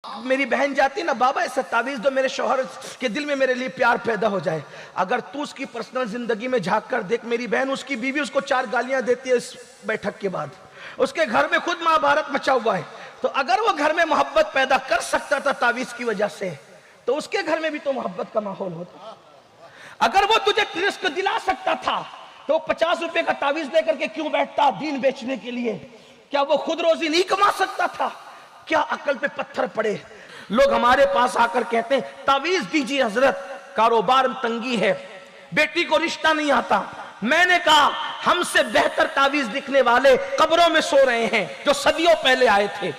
میری بہن جاتی نا، بابا ایسا تعویذ دو میرے شوہر کے دل میں میرے لیے پیار پیدا ہو جائے. اگر تو اس کی پرسنل زندگی میں جھانک کر دیکھ، میری بہن اس کی بیوی اس کو 4 گالیاں دیتی ہے اس بیٹھک کے بعد. اس کے گھر میں خود مہابھارت مچا ہوا ہے. تو اگر وہ گھر میں محبت پیدا کر سکتا تھا تعویذ کی وجہ سے، تو اس کے گھر میں بھی تو محبت کا ماحول ہوتا. اگر وہ تجھے رزق دلا سکتا تھا تو 50 روپے کا تعویذ لے کر کے کیوں بیٹھتا دین بیچنے کے لیے؟ کیا وہ خود روزی نہیں کما سکتا تھا؟ کیا عقل پہ پتھر پڑے؟ لوگ ہمارے پاس آ کر کہتے ہیں تعویذ دیجیے حضرت، کاروبار میں تنگی ہے، بیٹی کو رشتہ نہیں آتا. میں نے کہا ہم سے بہتر تعویذ لکھنے والے قبروں میں سو رہے ہیں جو صدیوں پہلے آئے تھے.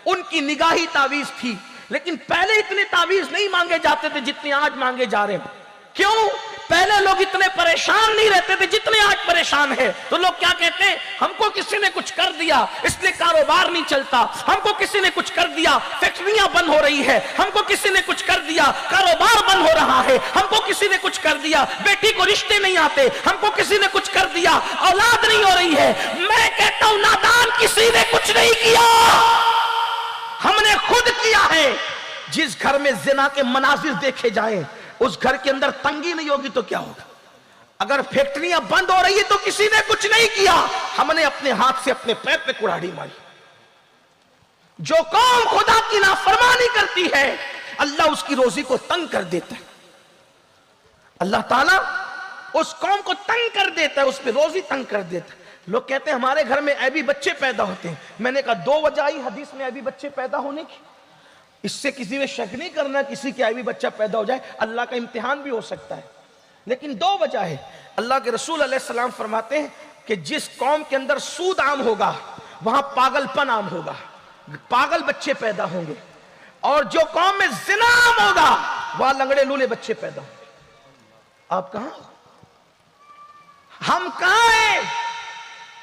ان کی نگاہی تعویذ تھی، لیکن پہلے اتنے تعویذ نہیں مانگے جاتے تھے جتنے آج مانگے جا رہے ہیں. کیوں؟ پہلے لوگ اتنے پریشان نہیں رہتے تھے جتنے آج پریشان ہیں. تو لوگ کیا کہتے ہیں؟ ہم کو کسی نے کچھ کر دیا اس لیے کاروبار نہیں چلتا، ہم کو کسی نے کچھ کر دیا فیکٹریاں بند ہو رہی ہے، ہم کو کسی نے کچھ کر دیا کاروبار بند ہو رہا ہے، ہم کو کسی نے کچھ کر دیا بیٹی کو رشتے نہیں آتے، ہم کو کسی نے کچھ کر دیا اولاد نہیں ہو رہی ہے. میں کہتا ہوں نادان کسی نے کچھ نہیں کیا، ہم نے خود کیا ہے. جس گھر میں زنا کے مناظر دیکھے جائیں اس گھر کے اندر تنگی نہیں ہوگی تو کیا ہوگا؟ اگر فیکٹریاں بند ہو رہی ہے تو کسی نے کچھ نہیں کیا، ہم نے اپنے ہاتھ سے اپنے پیر پہ کڑھاڑی ماری. جو قوم خدا کی نافرمانی کرتی ہے اللہ اس کی روزی کو تنگ کر دیتا ہے. اللہ تعالیٰ اس قوم کو تنگ کر دیتا ہے، اس پہ روزی تنگ کر دیتا ہے. لوگ کہتے ہیں ہمارے گھر میں عیبی بچے پیدا ہوتے ہیں. میں نے کہا 2 وجہ آئی حدیث میں عیبی بچے پیدا ہونے کی. اس سے کسی میں شک نہیں کرنا کسی کے عیبی بچہ پیدا ہو جائے، اللہ کا امتحان بھی ہو سکتا ہے. لیکن 2 وجہ ہے. اللہ کے رسول علیہ السلام فرماتے ہیں کہ جس قوم کے اندر سود عام ہوگا وہاں پاگل پن عام ہوگا، پاگل بچے پیدا ہوں گے. اور جو قوم میں زنا عام ہوگا وہاں لنگڑے لولے بچے پیدا ہوں گے. آپ کہاں؟ ہم کہاں ہیں؟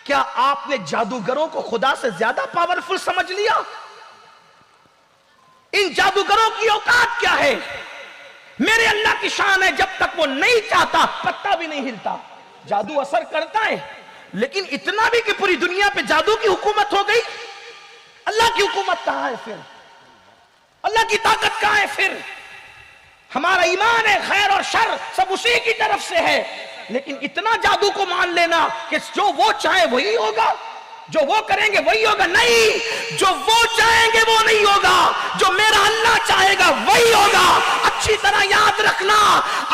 کیا آپ نے جادوگروں کو خدا سے زیادہ پاورفل سمجھ لیا؟ ان جادوگروں کی اوقات کیا ہے؟ میرے اللہ کی شان ہے جب تک وہ نہیں چاہتا پتہ بھی نہیں ہلتا. جادو اثر کرتا ہے لیکن اتنا بھی کہ پوری دنیا پہ جادو کی حکومت ہو گئی. اللہ کی حکومت کہاں ہے پھر؟ اللہ کی طاقت کہاں ہے پھر؟ ہمارا ایمان ہے خیر اور شر سب اسی کی طرف سے ہے، لیکن اتنا جادو کو مان لینا کہ جو وہ چاہے وہی ہوگا، جو وہ کریں گے وہی ہوگا. نہیں، جو وہ چاہیں گے وہ نہیں ہوگا، جو میرا اللہ چاہے گا وہی ہوگا. اچھی طرح یاد رکھنا،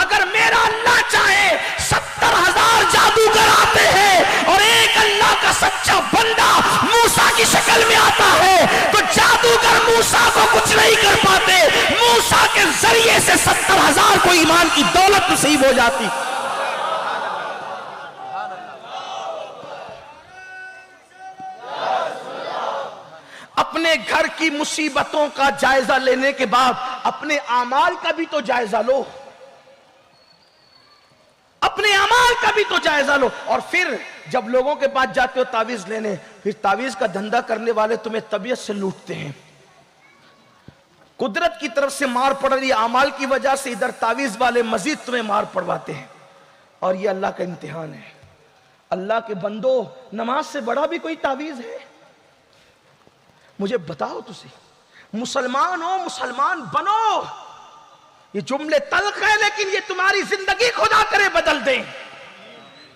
اگر میرا اللہ چاہے 70,000 جادوگر آتے ہیں اور ایک اللہ کا سچا بندہ موسیٰ کی شکل میں آتا ہے تو جادوگر موسیٰ کو کچھ نہیں کر پاتے. موسیٰ کے ذریعے سے 70,000 کو ایمان کی دولت نصیب ہو جاتی. اپنے گھر کی مصیبتوں کا جائزہ لینے کے بعد اپنے اعمال کا بھی تو جائزہ لو، اپنے اعمال کا بھی تو جائزہ لو. اور پھر جب لوگوں کے پاس جاتے ہو تعویذ لینے، پھر تعویذ کا دھندا کرنے والے تمہیں طبیعت سے لوٹتے ہیں. قدرت کی طرف سے مار پڑ رہی ہے اعمال کی وجہ سے، ادھر تعویذ والے مزید تمہیں مار پڑواتے ہیں. اور یہ اللہ کا امتحان ہے. اللہ کے بندو، نماز سے بڑا بھی کوئی تعویذ ہے؟ مجھے بتاؤ تسی. مسلمان ہو، مسلمان بنو. یہ جملے تلخ ہے لیکن یہ تمہاری زندگی خدا کرے بدل دیں.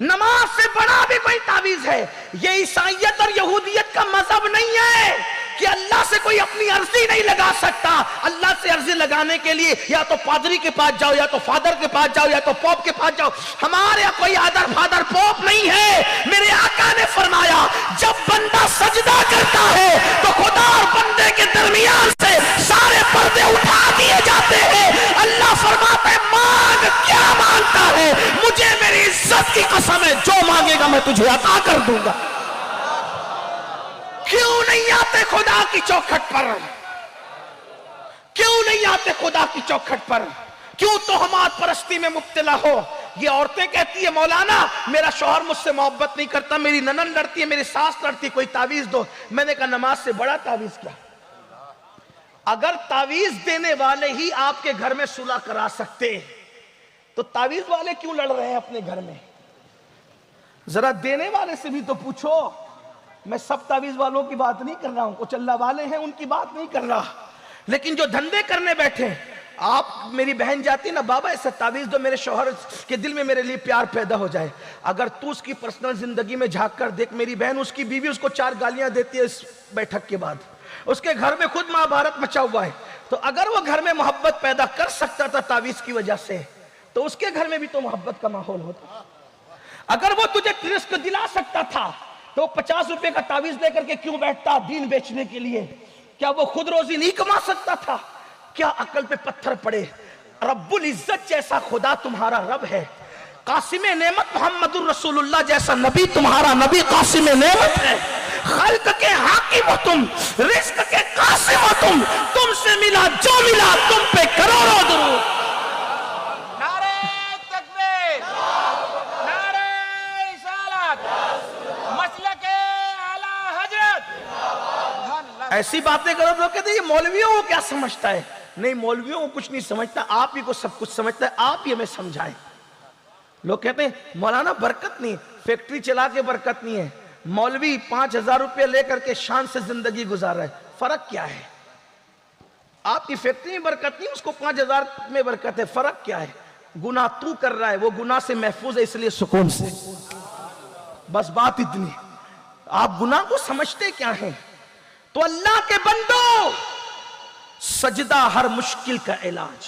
نماز سے بڑا بھی کوئی تعویذ ہے. یہ عیسائیت اور یہودیت کا مذہب نہیں ہے کہ اللہ سے کوئی اپنی عرضی نہیں لگا سکتا. اللہ سے عرضی لگانے کے لیے یا تو پادری کے پاس جاؤ، یا تو فادر کے پاس جاؤ، یا تو پوپ کے پاس جاؤ. ہمارے یہاں کوئی آدر فادر پوپ نہیں ہے. میرے آقا نے فرمایا جب بندہ سجدہ کرتا ہے تو خدا اور بندے کے درمیان سے سارے پردے اٹھا دیے جاتے ہیں. اللہ فرماتا ہے مانگ، کیا مانگتا ہے؟ مجھے میری عزت کی قسم ہے جو مانگے گا میں تجھے عطا کر دوں گا. کیوں نہیں آتے خدا کی چوکھٹ پر؟ کیوں نہیں آتے خدا کی چوکھٹ پر؟ کیوں توہمات پرستی میں مبتلا ہو؟ یہ عورتیں کہتی ہیں مولانا میرا شوہر مجھ سے محبت نہیں کرتا، میری ننند لڑتی ہے، میری ساس لڑتی ہے، کوئی تعویذ دو. میں نے کہا نماز سے بڑا تعویذ کیا؟ اگر تعویذ دینے والے ہی آپ کے گھر میں صلح کرا سکتے تو تعویذ والے کیوں لڑ رہے ہیں اپنے گھر میں؟ ذرا دینے والے سے بھی تو پوچھو. میں سب تعویذ والوں کی بات نہیں کر رہا ہوں، کچھ اللہ والے ہیں ان کی بات نہیں کر رہا. لیکن جو دھندے کرنے بیٹھے، آپ میری بہن جاتی نا، بابا ایسا تعویذ دو میرے شوہر کے دل میں میرے لیے پیار پیدا ہو جائے. اگر تو اس کی پرسنل زندگی میں جھانک کر دیکھ میری بہن، اس کی بیوی اس کو 4 گالیاں دیتی ہے اس بیٹھک کے بعد. اس کے گھر میں خود مہابھارت مچا ہوا ہے. تو اگر وہ گھر میں محبت پیدا کر سکتا تھا تعویذ کی وجہ سے، تو اس کے گھر میں بھی تو محبت کا ماحول ہوتا. اگر وہ تجھے رزق دلا سکتا تھا تو 50 روپے کا تعویذ لے کر کے کیوں بیٹھتا دین بیچنے کے لیے؟ کیا وہ خود روزی نہیں کما سکتا تھا؟ کیا عقل پہ پتھر پڑے؟ رب العزت جیسا خدا تمہارا رب ہے، قاسم نعمت محمد الرسول اللہ جیسا نبی تمہارا نبی قاسم نعمت ہے. خلق کے حاکم ہو تم، رزق کے قاسم ہو تم سے ملا جو ملا تم پہ کروڑوں درود. نعرہ تکبیر، نعرہ رسالت، مسلک اعلی حضرت. ایسی باتیں کرو لوگ کہتے ہیں یہ مولویوں کو کیا سمجھتا ہے. نہیں، مولویوں کو کچھ نہیں سمجھتا، آپ ہی کو سب کچھ سمجھتا ہے. آپ ہی ہمیں سمجھائیں. لوگ کہتے ہیں مولانا برکت نہیں، فیکٹری چلا کے برکت نہیں ہے. مولوی 5000 روپے لے کر کے شان سے زندگی گزار رہا ہے. فرق کیا ہے؟ آپ کی فیکٹری میں برکت نہیں، اس کو 5000 میں برکت ہے. فرق کیا ہے؟ گناہ تو کر رہا ہے، وہ گناہ سے محفوظ ہے، اس لیے سکون سے. بس بات اتنی. آپ گناہ کو سمجھتے کیا ہیں؟ تو اللہ کے بندو، سجدہ ہر مشکل کا علاج.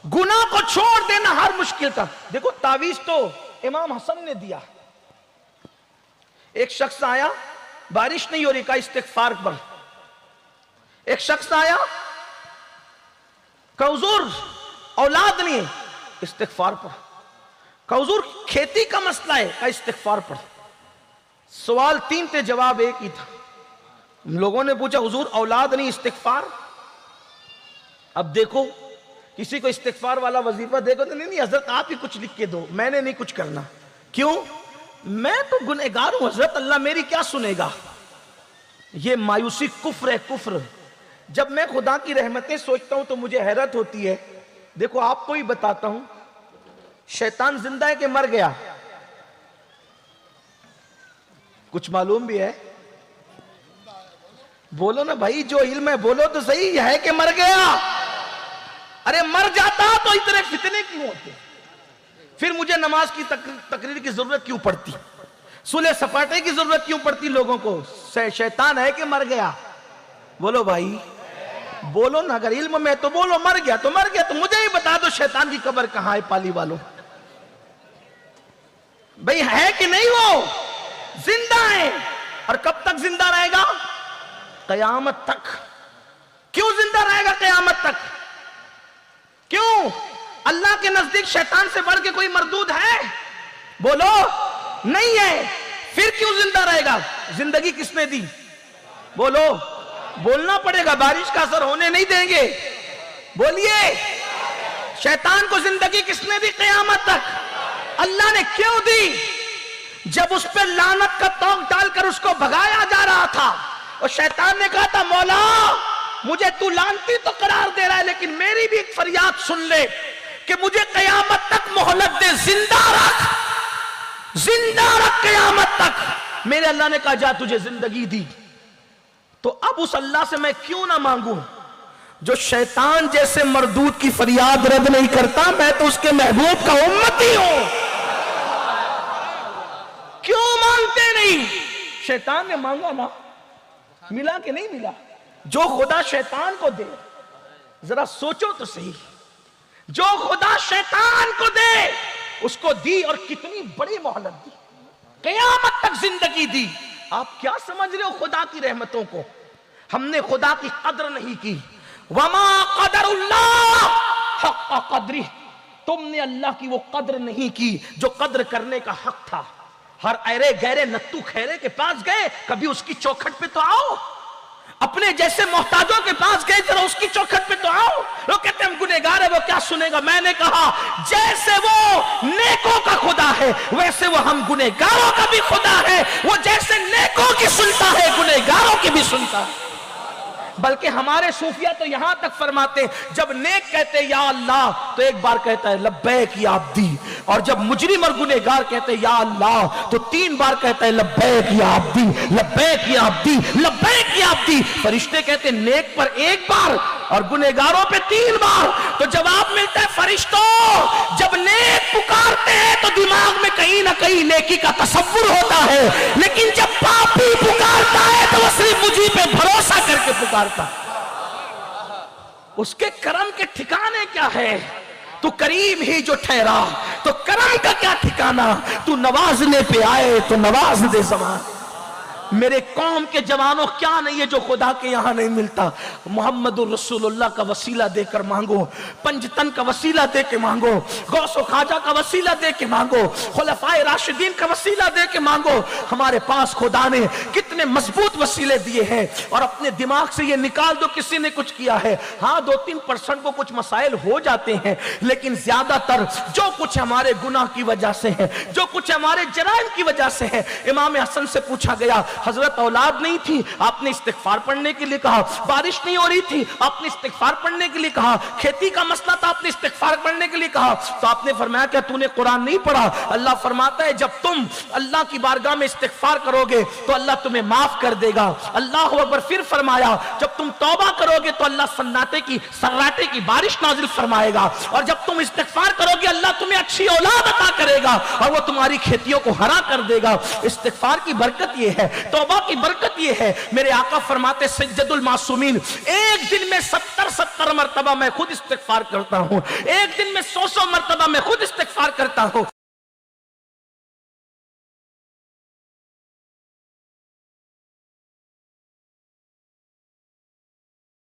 گناہ کو چھوڑ دینا ہر مشکل کا. دیکھو تعویذ تو امام حسن نے دیا. ایک شخص آیا، بارش نہیں ہو رہی، کہا استغفار پر. ایک شخص آیا، کہا حضور اولاد نہیں ہے، استغفار پر. کہا حضور کھیتی کا مسئلہ ہے، کہا استغفار پر. سوال 3 تھے، جواب ایک ہی تھا. لوگوں نے پوچھا حضور اولاد نہیں، استغفار. اب دیکھو کسی کو استغفار والا وظیفہ دیکھو تو نہیں حضرت آپ ہی کچھ لکھ کے دو، میں نے نہیں کچھ کرنا. کیوں؟ میں تو گنہگار ہوں حضرت، اللہ میری کیا سنے گا. یہ مایوسی کفر ہے، کفر. جب میں خدا کی رحمتیں سوچتا ہوں تو مجھے حیرت ہوتی ہے. دیکھو آپ کو ہی بتاتا ہوں، شیطان زندہ ہے کہ مر گیا؟ کچھ معلوم بھی ہے؟ بولو نا بھائی، جو علم ہے بولو تو صحیح، ہے کہ مر گیا؟ ارے مر جاتا تو اتنے فتنے کیوں ہوتے؟ پھر مجھے نماز کی تقریر کی ضرورت کیوں پڑتی؟ صلح سپاٹے کی ضرورت کیوں پڑتی لوگوں کو؟ شیطان ہے کہ مر گیا؟ بولو بھائی، بولو نا. اگر علم میں تو بولو، مر گیا تو مر گیا. تو مجھے ہی بتا دو شیطان کی قبر کہاں ہے پالی والوں. بھئی ہے کہ نہیں؟ وہ زندہ ہے. اور کب تک زندہ رہے گا؟ قیامت تک. کیوں زندہ رہے گا قیامت تک؟ کیوں؟ اللہ کے نزدیک شیطان سے بڑھ کے کوئی مردود ہے؟ بولو نہیں ہے. پھر کیوں زندہ رہے گا؟ زندگی کس نے دی؟ بولو. بولنا پڑے گا، بارش کا اثر ہونے نہیں دیں گے. بولیے. شیطان کو زندگی کس نے دی قیامت تک؟ اللہ نے. کیوں دی؟ جب اس پہ لعنت کا توق ڈال کر اس کو بھگایا جا رہا تھا اور شیطان نے کہا تھا مولا مجھے تو لعنتی تو قرار دے رہا ہے، لیکن میری بھی ایک فریاد سن لے کہ مجھے قیامت تک مہلت دے، زندہ رکھ قیامت تک. میرے اللہ نے کہا جا تجھے زندگی دی. تو اب اس اللہ سے میں کیوں نہ مانگوں جو شیطان جیسے مردود کی فریاد رد نہیں کرتا؟ میں تو اس کے محبوب کا امتی ہوں. کیوں مانگتے نہیں؟ شیطان نے مانگا نا، ملا کہ نہیں ملا؟ جو خدا شیطان کو دے، ذرا سوچو تو صحیح، جو خدا شیطان کو دے اس کو دی، اور کتنی بڑی مہلت دی، قیامت تک زندگی دی. آپ کیا سمجھ رہے ہو خدا کی رحمتوں کو؟ ہم نے خدا کی قدر نہیں کی. وما قدر اللہ حق قدری. تم نے اللہ کی وہ قدر نہیں کی جو قدر کرنے کا حق تھا. ہر ایرے گہرے نتو خیرے کے پاس گئے، کبھی اس کی چوکھٹ پہ تو آؤ. اپنے جیسے محتاجوں کے پاس گئے، ذرا اس کی چوکھٹ پہ تو آؤ. لوگ کہتے ہیں ہم گنہگار ہیں، وہ کیا سنے گا؟ میں نے کہا جیسے وہ نیکوں کا خدا ہے ویسے وہ ہم گنہگاروں کا بھی خدا ہے. وہ جیسے نیکوں کی سنتا ہے گنہگاروں کی بھی سنتا ہے. بلکہ ہمارے صوفیہ تو یہاں تک فرماتے ہیں جب نیک کہتے یا اللہ تو ایک بار کہتا ہے لبیک یا عبدی، اور جب مجرم اور گنہگار کہتے یا اللہ تو 3 بار کہتا ہے لبیک یا عبدی، لبیک یا عبدی، لبیک یا عبدی۔ فرشتے کہتے ہیں نیک پر 1 بار اور گنہگاروں پہ 3 بار۔ تو جواب ملتا ہے فرشتوں جب نیک پکارتے ہیں تو دماغ میں کہیں نہ کہیں نیکی کا تصور ہوتا ہے، لیکن جب پاپی پکارتا ہے تو وہ صرف مجھے پہ بھروسہ کر کے پکارتا ہے۔ اس کے کرم کے ٹھکانے کیا ہے؟ تو کریم ہی جو ٹھہرا تو کرم کا کیا ٹھکانہ، تو نوازنے پہ آئے تو نواز دے زمان۔ میرے قوم کے جوانوں کیا نہیں ہے جو خدا کے یہاں نہیں ملتا؟ محمد الرسول اللہ کا وسیلہ دے کر مانگو، پنجتن کا وسیلہ دے کے مانگو، غوث و خواجہ کا وسیلہ دے کے مانگو، خلفائے راشدین کا وسیلہ دے کے مانگو۔ ہمارے پاس خدا نے کتنے مضبوط وسیلے دیے ہیں، اور اپنے دماغ سے یہ نکال دو کسی نے کچھ کیا ہے۔ ہاں 2-3% کو کچھ مسائل ہو جاتے ہیں، لیکن زیادہ تر جو کچھ ہمارے گناہ کی وجہ سے ہے، جو کچھ ہمارے جرائم کی وجہ سے ہے۔ امام حسن سے پوچھا گیا حضرت اولاد نہیں تھی، آپ نے استغفار پڑھنے کے لیے کہا، بارش نہیں ہو رہی تھی، آپ نے استغفار پڑھنے کے لیے کہا، کھیتی کا مسئلہ تھا، آپ نے استغفار پڑھنے کے لیے کہا، تو آپ نے فرمایا کہ تو نے قرآن نہیں پڑھا؟ اللہ فرماتا ہے جب تم اللہ کی بارگاہ میں استغفار کرو گے تو اللہ تمہیں معاف کر دے گا۔ اللہ اکبر۔ پھر فرمایا جب تم توبہ کرو گے تو اللہ سراٹے کی بارش نازل فرمائے گا، اور جب تم استغفار کرو گے اللہ تمہیں اچھی اولاد عطا کرے گا اور وہ تمہاری کھیتیوں کو ہرا کر دے گا۔ استغفار کی برکت یہ ہے، توبہ کی برکت یہ ہے۔ میرے آقا فرماتے سید المعصومین ایک دن میں 70 مرتبہ میں خود استغفار کرتا ہوں، ایک دن میں 100 مرتبہ میں خود استغفار کرتا ہوں۔